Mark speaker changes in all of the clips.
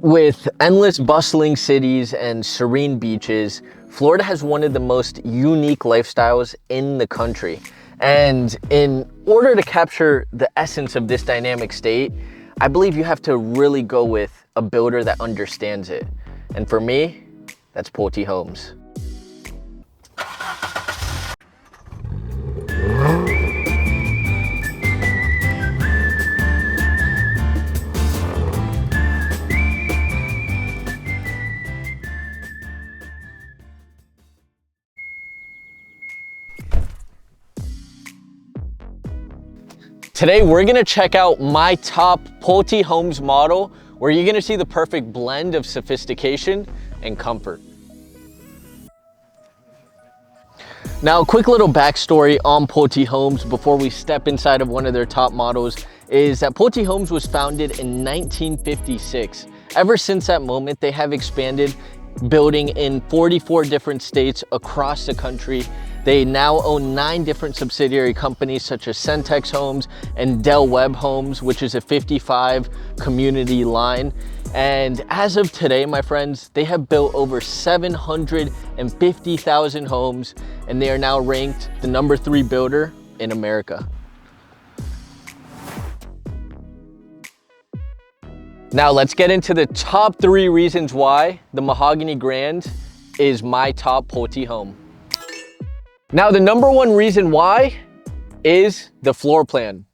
Speaker 1: With endless bustling cities and serene beaches, Florida has one of the most unique lifestyles in the country. And in order to capture the essence of this dynamic state, I believe you have to really go with a builder that understands it. And for me, that's Pulte Homes. Today, we're gonna check out my top Pulte Homes model, where you're gonna see the perfect blend of sophistication and comfort. Now, a quick little backstory on Pulte Homes before we step inside of one of their top models is that Pulte Homes was founded in 1956. Ever since that moment, they have expanded, building in 44 different states across the country. They now own 9 different subsidiary companies such as Centex Homes and Del Webb Homes, which is a 55 community line. And as of today, my friends, they have built over 750,000 homes, and they are now ranked the #3 builder in America. Now let's get into the top 3 reasons why the Mahogany Grand is my top Pulte home. Now, the #1 reason why is the floor plan.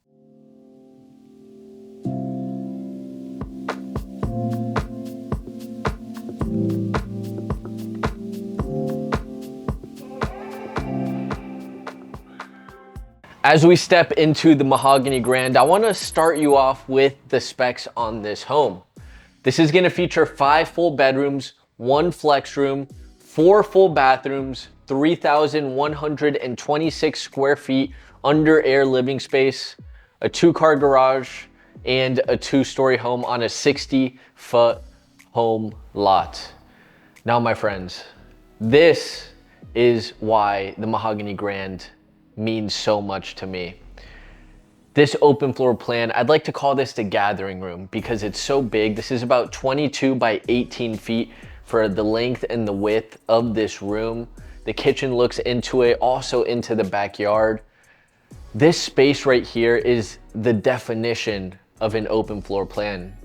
Speaker 1: As we step into the Mahogany Grand, I want to start you off with the specs on this home. This is going to feature 5 full bedrooms, 1 flex room, 4 full bathrooms, 3,126 square feet under air living space, a 2-car garage, and a 2-story home on a 60-foot home lot. Now, my friends, this is why the Mahogany Grand means so much to me. This open floor plan, I'd like to call this the gathering room because it's so big. This is about 22 by 18 feet for the length and the width of this room. The kitchen looks into it, also into the backyard. This space right here is the definition of an open floor plan.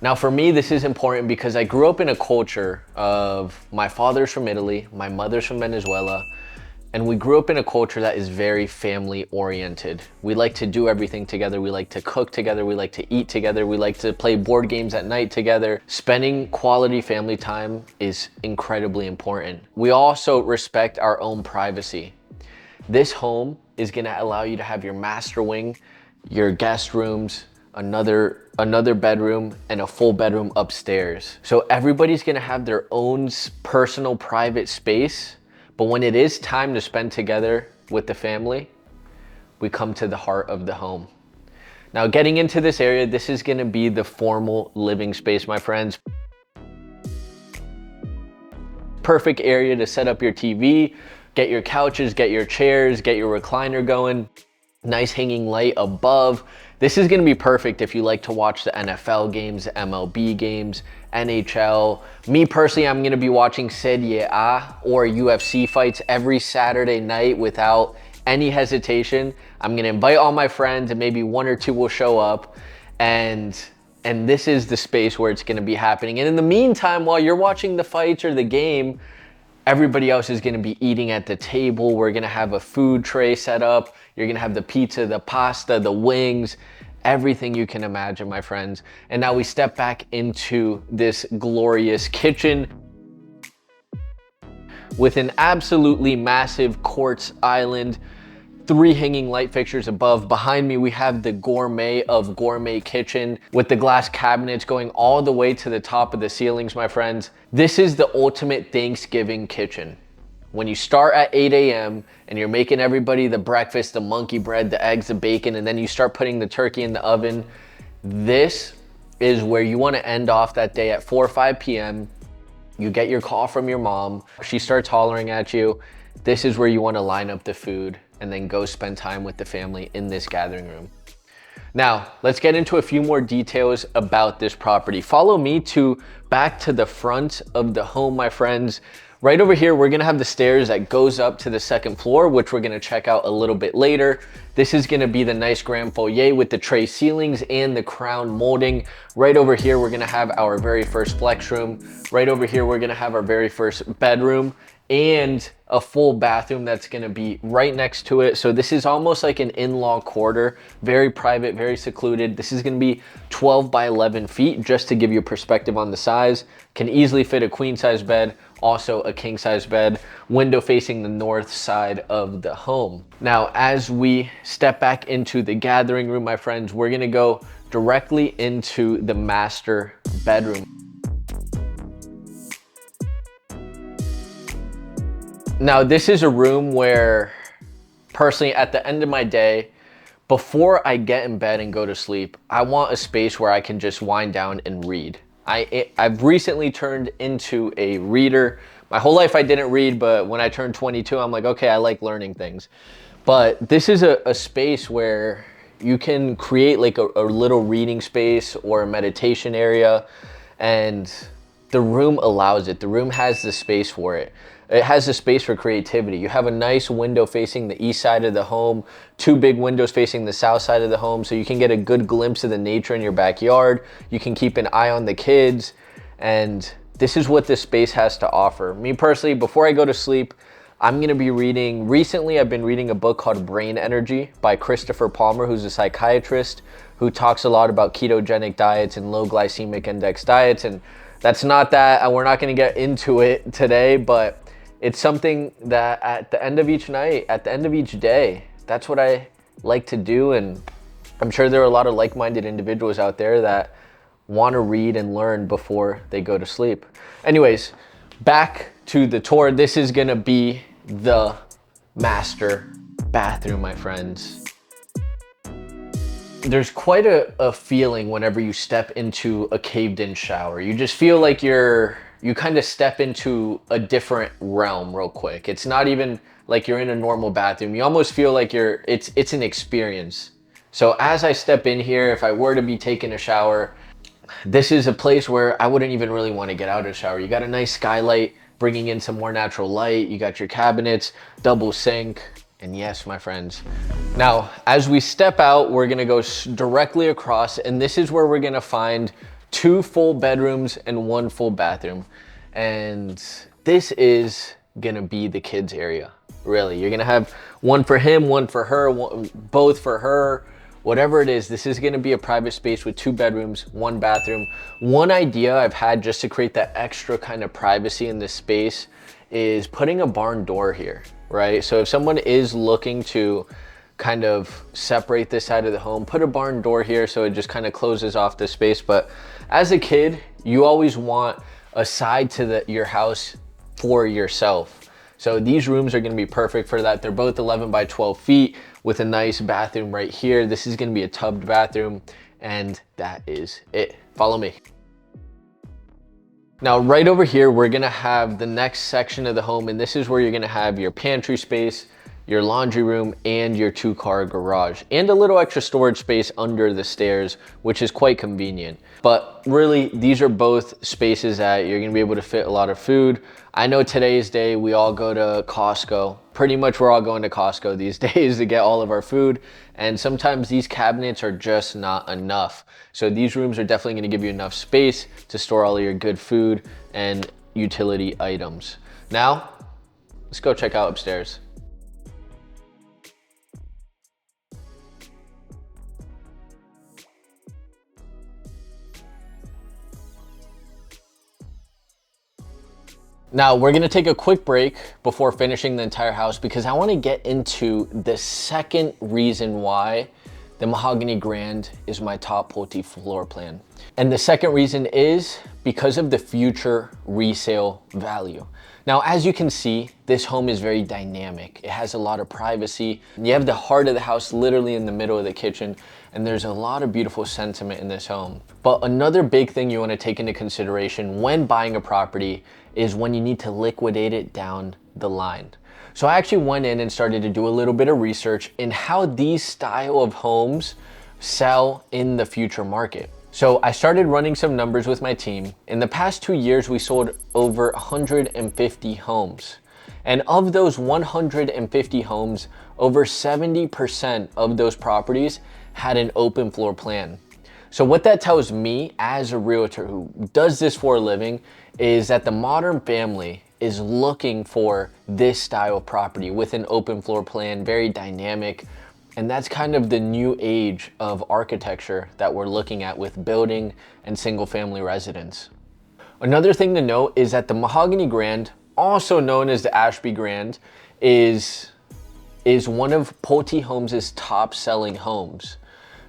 Speaker 1: Now for me, this is important because I grew up in a culture of, my father's from Italy, my mother's from Venezuela, and we grew up in a culture that is very family oriented. We like to do everything together. We like to cook together. We like to eat together. We like to play board games at night together. Spending quality family time is incredibly important. We also respect our own privacy. This home is gonna allow you to have your master wing, your guest rooms, another bedroom, and a full bedroom upstairs. So everybody's gonna have their own personal private space. But when it is time to spend together with the family, we come to the heart of the home. Now, getting into this area, this is gonna be the formal living space, my friends. Perfect area to set up your TV, get your couches, get your chairs, get your recliner going. Nice hanging light above. This is gonna be perfect if you like to watch the NFL games, MLB games, NHL. Me personally, I'm gonna be watching Serie A or UFC fights every Saturday night without any hesitation. I'm gonna invite all my friends and maybe 1 or 2 will show up, and this is the space where it's gonna be happening. And in the meantime, while you're watching the fights or the game, everybody else is gonna be eating at the table. We're gonna have a food tray set up. You're gonna have the pizza, the pasta, the wings, everything you can imagine, my friends. And now we step back into this glorious kitchen with an absolutely massive quartz island, 3 hanging light fixtures above. Behind me, we have the gourmet of gourmet kitchen with the glass cabinets going all the way to the top of the ceilings, my friends. This is the ultimate Thanksgiving kitchen. When you start at 8 a.m. and you're making everybody the breakfast, the monkey bread, the eggs, the bacon, and then you start putting the turkey in the oven, this is where you want to end off that day at 4 or 5 p.m. You get your call from your mom. She starts hollering at you. This is where you want to line up the food and then go spend time with the family in this gathering room. Now, let's get into a few more details about this property. Follow me back to the front of the home, my friends. Right over here, we're gonna have the stairs that goes up to the second floor, which we're gonna check out a little bit later. This is gonna be the nice grand foyer with the tray ceilings and the crown molding. Right over here, we're gonna have our very first flex room. Right over here, we're gonna have our very first bedroom and a full bathroom that's gonna be right next to it. So this is almost like an in-law quarter, very private, very secluded. This is gonna be 12 by 11 feet, just to give you a perspective on the size. Can easily fit a queen size bed, also a king size bed, window facing the north side of the home. Now, as we step back into the gathering room, my friends, we're gonna go directly into the master bedroom. Now, this is a room where, personally, at the end of my day, before I get in bed and go to sleep, I want a space where I can just wind down and read. I've recently turned into a reader. My whole life I didn't read, but when I turned 22, I'm like, okay, I like learning things. But this is a space where you can create like a little reading space or a meditation area, and the room allows it. The room has the space for it. It has the space for creativity. You have a nice window facing the east side of the home, two big windows facing the south side of the home, so you can get a good glimpse of the nature in your backyard. You can keep an eye on the kids, and this is what this space has to offer. Me personally, before I go to sleep, I'm gonna be reading, recently I've been reading a book called Brain Energy by Christopher Palmer, who's a psychiatrist who talks a lot about ketogenic diets and low glycemic index diets. And that's not that, we're not gonna get into it today, but it's something that at the end of each night, at the end of each day, that's what I like to do. And I'm sure there are a lot of like-minded individuals out there that want to read and learn before they go to sleep. Anyways, back to the tour. This is gonna be the master bathroom, my friends. There's quite a feeling whenever you step into a caved-in shower. You just feel like you kind of step into a different realm real quick. It's not even like you're in a normal bathroom. You almost feel like it's an experience. So as I step in here, if I were to be taking a shower, this is a place where I wouldn't even really want to get out of the shower. You got a nice skylight bringing in some more natural light. You got your cabinets, double sink, and yes, my friends. Now, as we step out, we're gonna go directly across, and this is where we're gonna find 2 full bedrooms and 1 full bathroom. And this is gonna be the kids area, really. You're gonna have 1 for him, 1 for her, both for her, whatever it is. This is gonna be a private space with 2 bedrooms, 1 bathroom. One idea I've had just to create that extra kind of privacy in this space is putting a barn door here, right? So if someone is looking to kind of separate this side of the home, put a barn door here so it just kind of closes off the space. But as a kid, you always want a side to your house for yourself. So these rooms are gonna be perfect for that. They're both 11 by 12 feet with a nice bathroom right here. This is gonna be a tubbed bathroom, and that is it. Follow me. Now, right over here, we're gonna have the next section of the home, and this is where you're gonna have your pantry space, your laundry room, and your 2-car garage, and a little extra storage space under the stairs, which is quite convenient. But really, these are both spaces that you're gonna be able to fit a lot of food. I know today's day, we all go to Costco. Pretty much we're all going to Costco these days to get all of our food. And sometimes these cabinets are just not enough. So these rooms are definitely gonna give you enough space to store all of your good food and utility items. Now, let's go check out upstairs. Now, we're gonna take a quick break before finishing the entire house because I wanna get into the second reason why the Mahogany Grand is my top Pulte floor plan. And the second reason is because of the future resale value. Now, as you can see, this home is very dynamic. It has a lot of privacy. You have the heart of the house literally in the middle of the kitchen, and there's a lot of beautiful sentiment in this home. But another big thing you wanna take into consideration when buying a property is when you need to liquidate it down the line. So I actually went in and started to do a little bit of research in how these style of homes sell in the future market. So I started running some numbers with my team. In the past 2 years, we sold over 150 homes. And of those 150 homes, over 70% of those properties had an open floor plan. So what that tells me as a realtor who does this for a living is that the modern family is looking for this style of property with an open floor plan, very dynamic. And that's kind of the new age of architecture that we're looking at with building and single family residence. Another thing to note is that the Mahogany Grand, also known as the Ashby Grand, is one of Pulte Homes' top selling homes.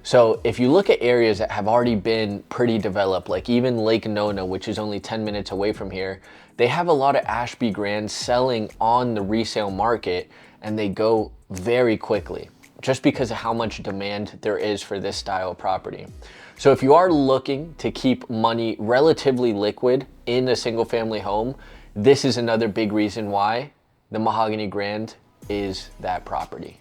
Speaker 1: So if you look at areas that have already been pretty developed, like even Lake Nona, which is only 10 minutes away from here, they have a lot of Ashby Grands selling on the resale market, and they go very quickly, just because of how much demand there is for this style of property. So if you are looking to keep money relatively liquid in a single family home, this is another big reason why the Mahogany Grand is that property.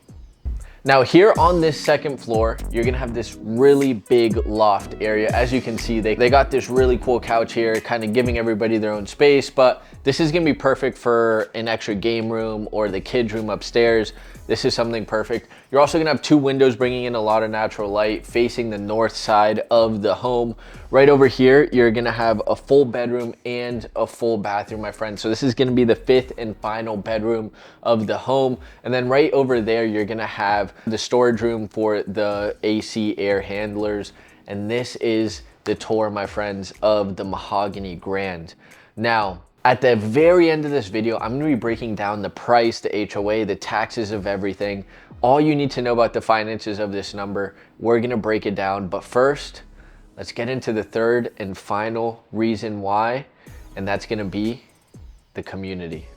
Speaker 1: Now here on this second floor, you're gonna have this really big loft area. As you can see, they got this really cool couch here, kind of giving everybody their own space, but this is gonna be perfect for an extra game room or the kids room upstairs. This is something perfect. You're also gonna have 2 windows bringing in a lot of natural light facing the north side of the home. Right over here, you're gonna have a full bedroom and a full bathroom, my friend. So this is gonna be the 5th and final bedroom of the home. And then right over there, you're gonna have the storage room for the AC air handlers. And this is the tour, my friends, of the Mahogany Grand. Now, at the very end of this video, I'm gonna be breaking down the price, the HOA, the taxes of everything. All you need to know about the finances of this number, we're gonna break it down. But first, let's get into the third and final reason why, and that's gonna be the community.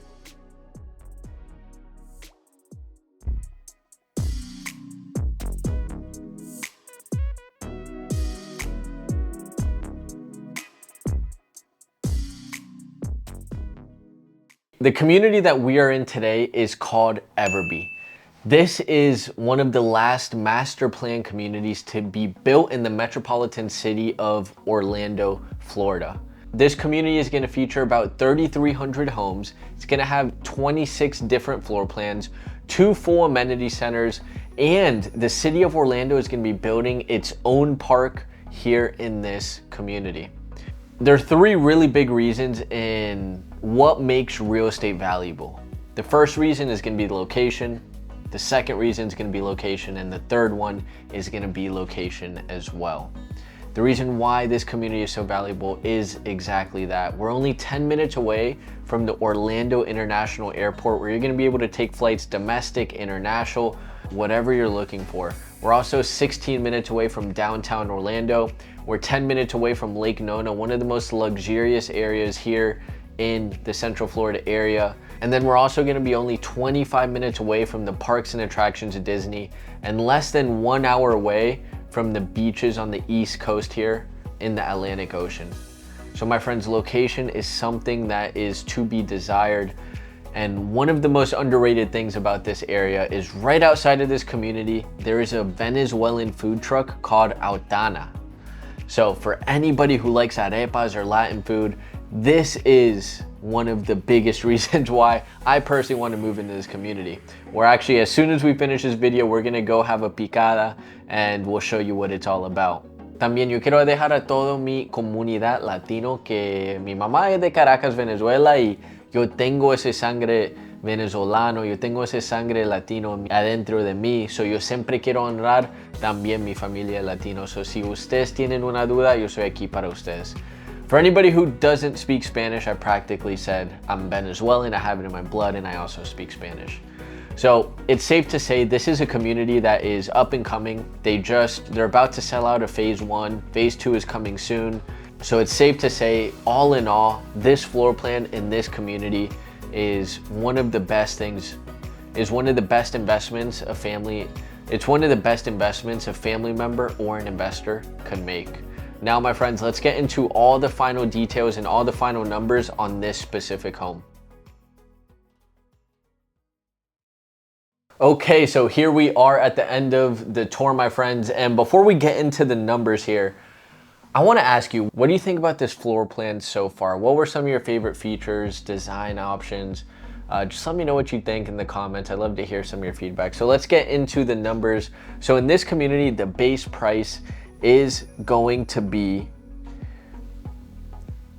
Speaker 1: The community that we are in today is called EVERBE. This is one of the last master plan communities to be built in the metropolitan city of Orlando, Florida. This community is going to feature about 3,300 homes. It's going to have 26 different floor plans, 2 full amenity centers, and the city of Orlando is going to be building its own park here in this community. There are 3 really big reasons in what makes real estate valuable. The first reason is going to be the location. The second reason is going to be location. And the third one is going to be location as well. The reason why this community is so valuable is exactly that. We're only 10 minutes away from the Orlando International Airport, where you're going to be able to take flights domestic, international, whatever you're looking for. We're also 16 minutes away from downtown Orlando. We're 10 minutes away from Lake Nona, one of the most luxurious areas here in the Central Florida area. And then we're also gonna be only 25 minutes away from the parks and attractions of Disney, and less than 1 hour away from the beaches on the East Coast here in the Atlantic Ocean. So my friends, location is something that is to be desired. And one of the most underrated things about this area is right outside of this community, there is a Venezuelan food truck called Autana. So for anybody who likes arepas or Latin food, this is one of the biggest reasons why I personally want to move into this community. We're actually, as soon as we finish this video, we're gonna go have a picada and we'll show you what it's all about. También yo quiero dejar a toda mi comunidad latino que mi mamá es de Caracas, Venezuela, y yo tengo ese sangre venezolano, yo tengo ese sangre latino adentro de mí, so yo siempre quiero honrar también mi familia latino. So si ustedes tienen una duda, yo soy aquí para ustedes. For anybody who doesn't speak Spanish, I practically said I'm Venezuelan, I have it in my blood, and I also speak Spanish. So it's safe to say this is a community that is up and coming. They're about to sell out of phase 1. Phase 2 is coming soon. So it's safe to say, all in all, this floor plan in this community is one of the best things, is one of the best investments a family, it's one of the best investments a family member or an investor could make. Now, my friends, let's get into all the final details and all the final numbers on this specific home. Okay, so here we are at the end of the tour, my friends. And before we get into the numbers here, I want to ask you, what do you think about this floor plan so far? What were some of your favorite features, design options? Just let me know what you think in the comments. I'd love to hear some of your feedback. So let's get into the numbers. So in this community, the base price is going to be,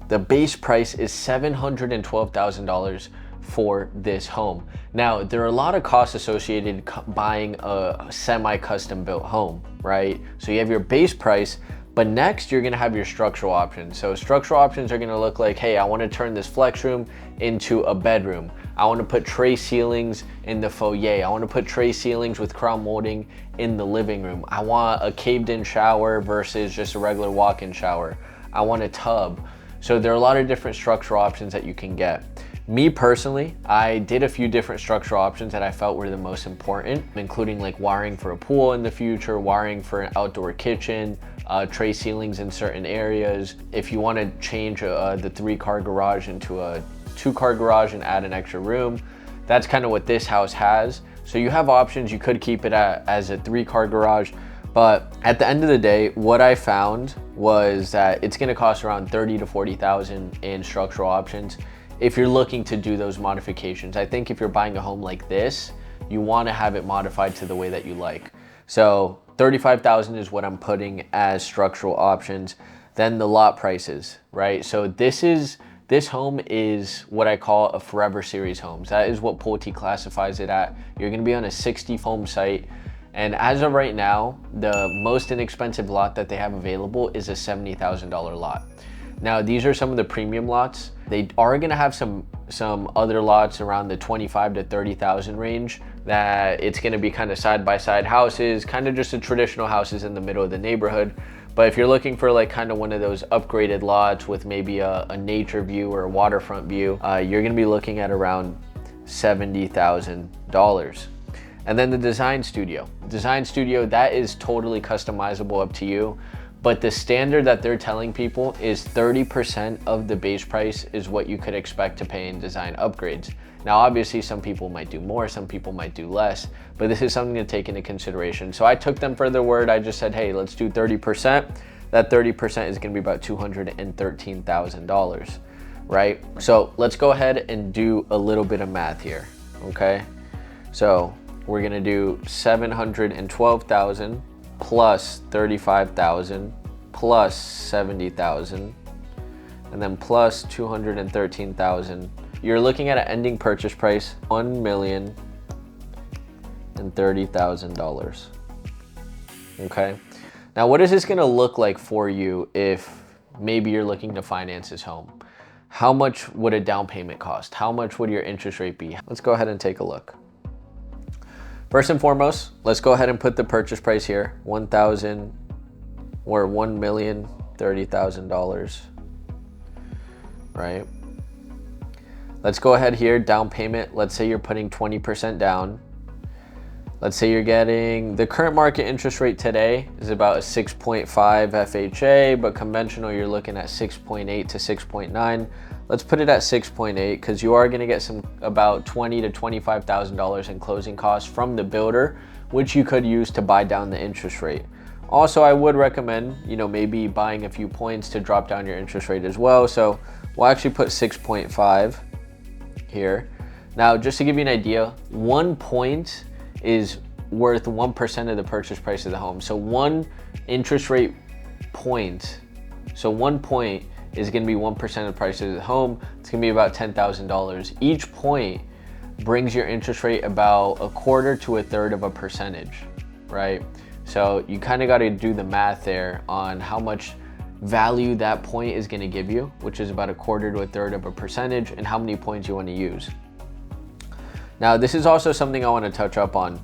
Speaker 1: the base price is $712,000 for this home. Now, there are a lot of costs associated buying a semi-custom built home, right? So you have your base price, but next you're gonna have your structural options. So structural options are gonna look like, hey, I wanna turn this flex room into a bedroom. I wanna put tray ceilings in the foyer. I wanna put tray ceilings with crown molding in the living room. I want a caved in shower versus just a regular walk-in shower. I want a tub. So there are a lot of different structural options that you can get. Me personally, I did a few different structural options that I felt were the most important, including like wiring for a pool in the future, wiring for an outdoor kitchen, tray ceilings in certain areas. If you want to change the 3-car garage into a 2-car garage and add an extra room, that's kind of what this house has. So you have options. You could keep it as a 3-car garage, but at the end of the day, what I found was that it's going to cost around $30,000 to $40,000 in structural options if you're looking to do those modifications. I think if you're buying a home like this, you want to have it modified to the way that you like. So $35,000 is what I'm putting as structural options. Then the lot prices, right? So this home is what I call a forever series homes. That is what Pulte classifies it at. You're gonna be on a 60 home site. And as of right now, the most inexpensive lot that they have available is a $70,000 lot. Now, these are some of the premium lots. They are gonna have some other lots around the 25 to 30,000 range that it's gonna be kind of side-by-side houses, kind of just a traditional houses in the middle of the neighborhood. But if you're looking for like kind of one of those upgraded lots with maybe a nature view or a waterfront view, you're gonna be looking at around $70,000. And then the design studio. Design studio, that is totally customizable up to you. But the standard that they're telling people is 30% of the base price is what you could expect to pay in design upgrades. Now, obviously, some people might do more, some people might do less, but this is something to take into consideration. So I took them for their word. I just said, hey, let's do 30%. That 30% is gonna be about $213,000, right? So let's go ahead and do a little bit of math here, okay? So we're gonna do 712,000 plus 35,000 plus 70,000 and then plus 213,000. You're looking at an ending purchase price $1,030,000. Okay. Now, what is this going to look like for you if maybe you're looking to finance this home? How much would a down payment cost? How much would your interest rate be? Let's go ahead and take a look. First and foremost, let's go ahead and put the purchase price here, $1,030,000, right? Let's go ahead here, down payment. Let's say you're putting 20% down. Let's say you're getting, the current market interest rate today is about a 6.5 FHA, but conventional, you're looking at 6.8 to 6.9. Let's put it at 6.8 because you are going to get about $20,000 to $25,000 in closing costs from the builder, which you could use to buy down the interest rate. Also, I would recommend, maybe buying a few points to drop down your interest rate as well. So we'll actually put 6.5 here. Now, just to give you an idea, 1 point is worth 1% of the purchase price of the home. So one interest rate point, so 1 point is going to be 1% of the price of the home. It's going to be about $10,000. Each point brings your interest rate about a quarter to a third of a percentage, right? So you kind of got to do the math there on how much value that point is going to give you, which is about a quarter to a third of a percentage, and how many points you want to use. Now, this is also something I want to touch up on,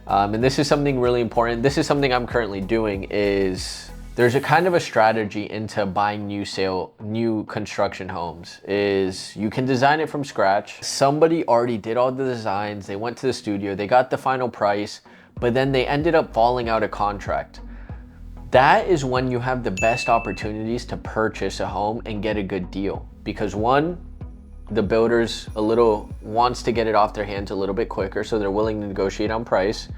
Speaker 1: and this is something really important. This is something I'm currently doing is there's a kind of a strategy into buying new construction homes is you can design it from scratch. Somebody already did all the designs. They went to the studio, they got the final price, but then they ended up falling out of contract. That is when you have the best opportunities to purchase a home and get a good deal. Because one, the builders wants to get it off their hands a little bit quicker, so they're willing to negotiate on price.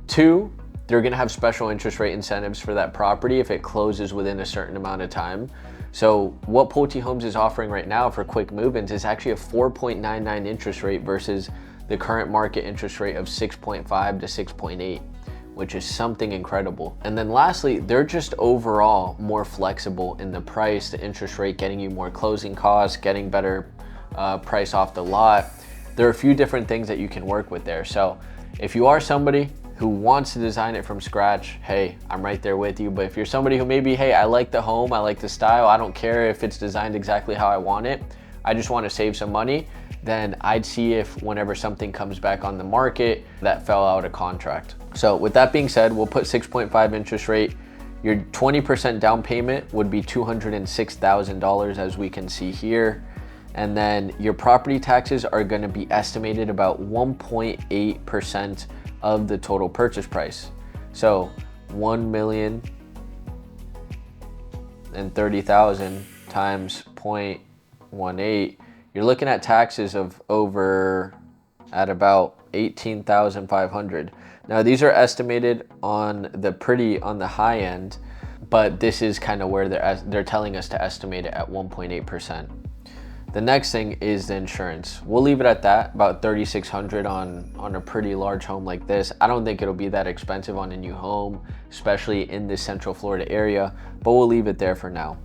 Speaker 1: 2, they're gonna have special interest rate incentives for that property if it closes within a certain amount of time. So what Pulte Homes is offering right now for quick move-ins is actually a 4.99 interest rate versus the current market interest rate of 6.5 to 6.8, which is something incredible. And then lastly, they're just overall more flexible in the price, the interest rate, getting you more closing costs, getting better price off the lot. There are a few different things that you can work with there. So if you are somebody who wants to design it from scratch, hey, I'm right there with you. But if you're somebody who maybe, hey, I like the home, I like the style, I don't care if it's designed exactly how I want it, I just want to save some money, then I'd see if whenever something comes back on the market that fell out of contract. So with that being said, we'll put 6.5 interest rate. Your 20% down payment would be $206,000 as we can see here. And then your property taxes are going to be estimated about 1.8% of the total purchase price. So 1,030,000 times 0.18, you're looking at taxes of over at about 18,500. Now these are estimated on the high end, but this is kind of where they're telling us to estimate it at 1.8%. The next thing is the insurance. We'll leave it at that, about $3,600 on a pretty large home like this. I don't think it'll be that expensive on a new home, especially in this Central Florida area, but we'll leave it there for now.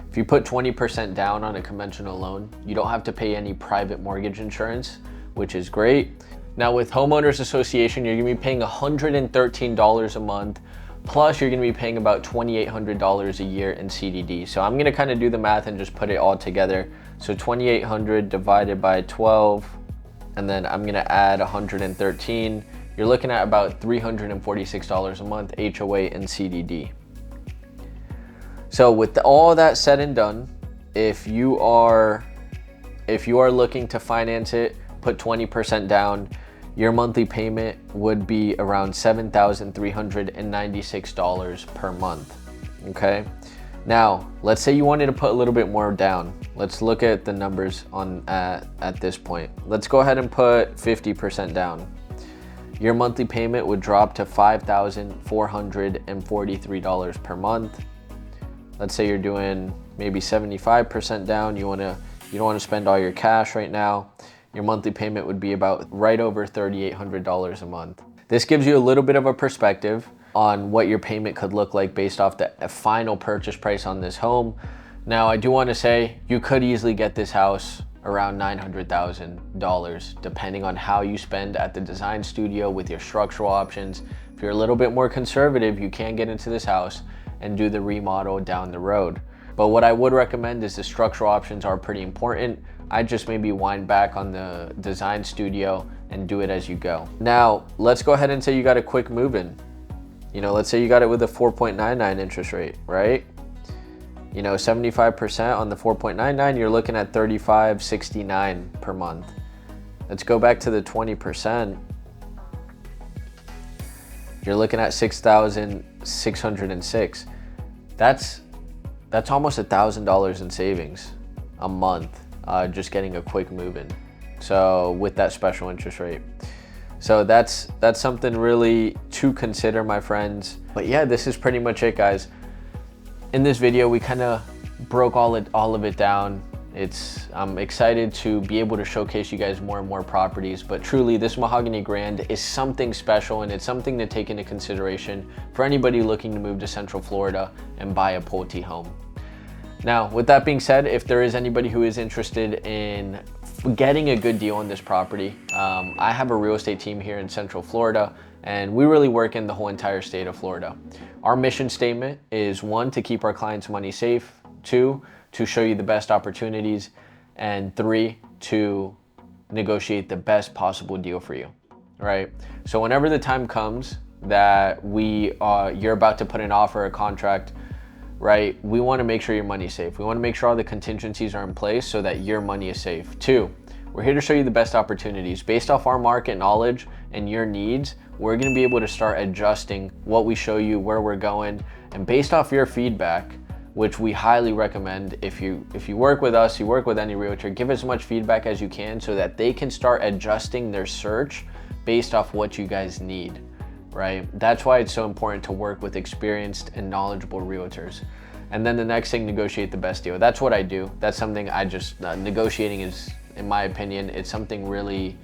Speaker 1: If you put 20% down on a conventional loan, you don't have to pay any private mortgage insurance, which is great. Now with Homeowners Association, you're gonna be paying $113 a month, plus you're gonna be paying about $2,800 a year in CDD. So I'm gonna kind of do the math and just put it all together. So 2,800 divided by 12, and then I'm gonna add 113. You're looking at about $346 a month HOA and CDD. So with all that said and done, if you are looking to finance it, put 20% down, your monthly payment would be around $7,396 per month, okay? Now, let's say you wanted to put a little bit more down. Let's look at the numbers at this point. Let's go ahead and put 50% down. Your monthly payment would drop to $5,443 per month. Let's say you're doing maybe 75% down. You don't want to spend all your cash right now. Your monthly payment would be about right over $3,800 a month. This gives you a little bit of a perspective on what your payment could look like based off the final purchase price on this home. Now, I do want to say you could easily get this house around $900,000 depending on how you spend at the design studio with your structural options. If you're a little bit more conservative, you can get into this house and do the remodel down the road. But what I would recommend is the structural options are pretty important. I just maybe wind back on the design studio and do it as you go. Now, let's go ahead and say you got a quick move-in. You know, let's say you got it with a 4.99 interest rate, right? You know, 75% on the 4.99, you're looking at $3,569 per month. Let's go back to the 20%. You're looking at $6,606. That's almost $1,000 in savings a month, just getting a quick move-in. So with that special interest rate. So that's something really to consider, my friends. But yeah, this is pretty much it, guys. In this video, we kind of broke all of it down. I'm excited to be able to showcase you guys more and more properties, but truly this Mahogany Grand is something special, and it's something to take into consideration for anybody looking to move to Central Florida and buy a Pulte home. Now, with that being said, if there is anybody who is interested in getting a good deal on this property, I have a real estate team here in Central Florida, and we really work in the whole entire state of Florida. Our mission statement is 1, to keep our clients' money safe, 2, to show you the best opportunities, and 3, to negotiate the best possible deal for you, right? So whenever the time comes that you're about to put an offer or contract, right, we want to make sure your money's safe. We want to make sure all the contingencies are in place so that your money is safe. 2, we're here to show you the best opportunities. Based off our market knowledge and your needs, we're going to be able to start adjusting what we show you, where we're going, and based off your feedback, which we highly recommend. If you work with us, you work with any realtor, give as much feedback as you can so that they can start adjusting their search based off what you guys need, right? That's why it's so important to work with experienced and knowledgeable realtors. And then the next thing, negotiate the best deal. That's what I do. That's something I just, negotiating is, in my opinion, it's something really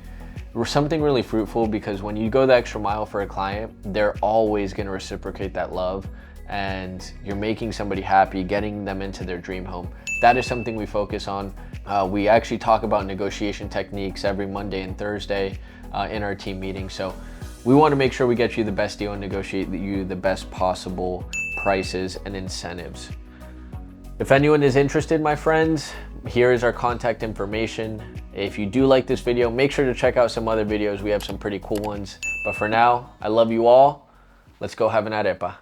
Speaker 1: fruitful, because when you go the extra mile for a client, they're always gonna reciprocate that love, and you're making somebody happy, getting them into their dream home. That is something we focus on. We actually talk about negotiation techniques every Monday and Thursday in our team meeting. So we wanna make sure we get you the best deal and negotiate you the best possible prices and incentives. If anyone is interested, my friends, here is our contact information. If you do like this video, make sure to check out some other videos. We have some pretty cool ones. But for now, I love you all. Let's go have an arepa.